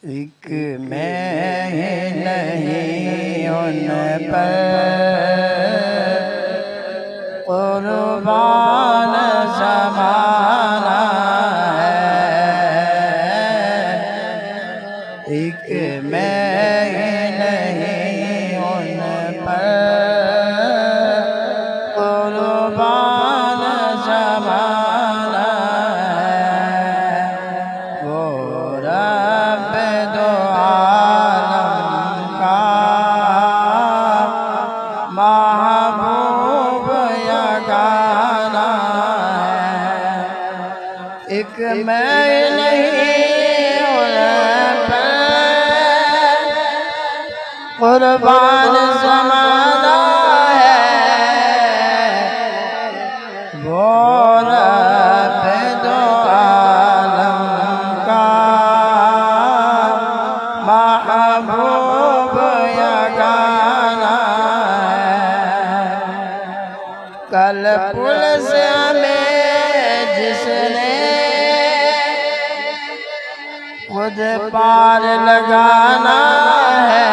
एक मैं नहीं उन पर कुर्बान ज़माना है। एक मैं नहीं उन पर कुर्बान ज़माना है। वो रब दो आलम का महबूब यगाना है। एक मैं नहीं उन पर कुर्बान ज़माना है। वो रब दो आलम का महबूब यगाना है। कल पुल से हमें जिसने खुद पार लगाना है।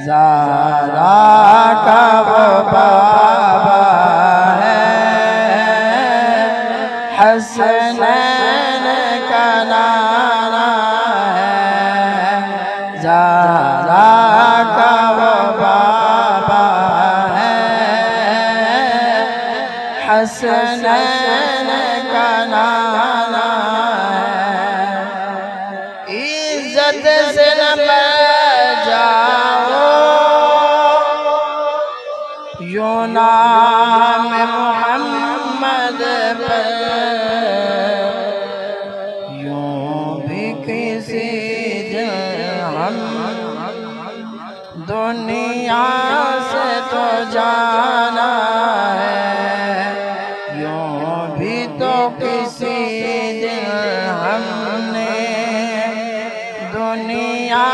ज़ारा का वो बाबा है, हसनैन का नाना है। ज़ारा का वो बाबा है, हसनैन का नाना है। इज्जत से न बच जाओ यूं नाम मोहम्मद पर, यूं भी किसी दिन हम दुनिया से तो जाना है। यूं भी तो किसी दिन हमने दुनिया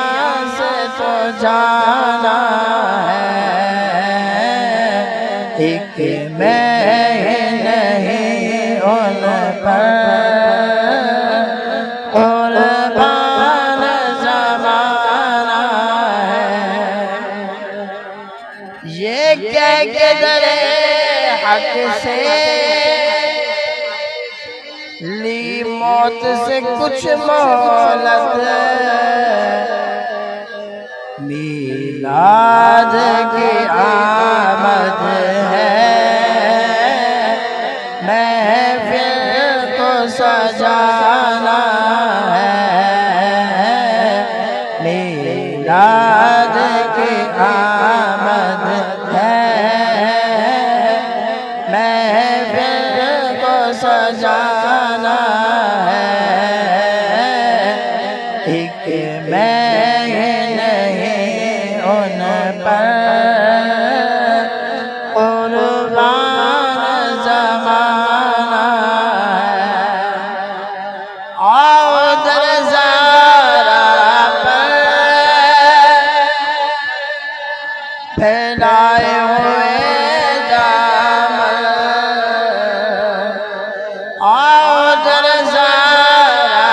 से तो जाना है। एक मैं नहीं उन पर कुर्बान ज़माना है। ये कह के दरे हक से ली मौत से कुछ मोहलत, मीलाद की आमद है, महफिल को सजाना है। मीलाद की आमद है, महफिल को सजाना है। एक मैं नहीं उन पर कुर्बान ज़माना है। आओ दर ज़ारा पर फैलाए हुए दामन, आओ दर ज़ारा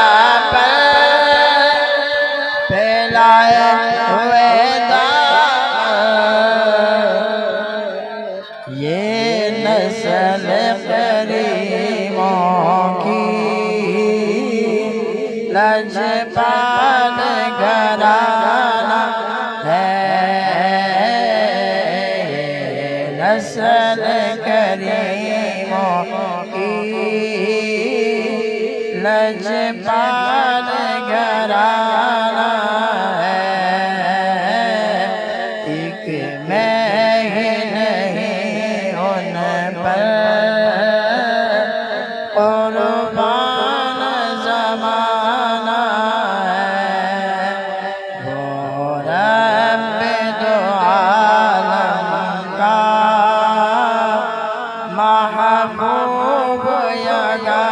पर फैलाए हुए दामन। ये नस्ल करीमों की लजपाल घराना है। ये नस्ल करीमों की लजपाल घराना है। एक मैं नहीं उन पर कुर्बान ज़माना है। वो रब दो आलम का महबूब यगा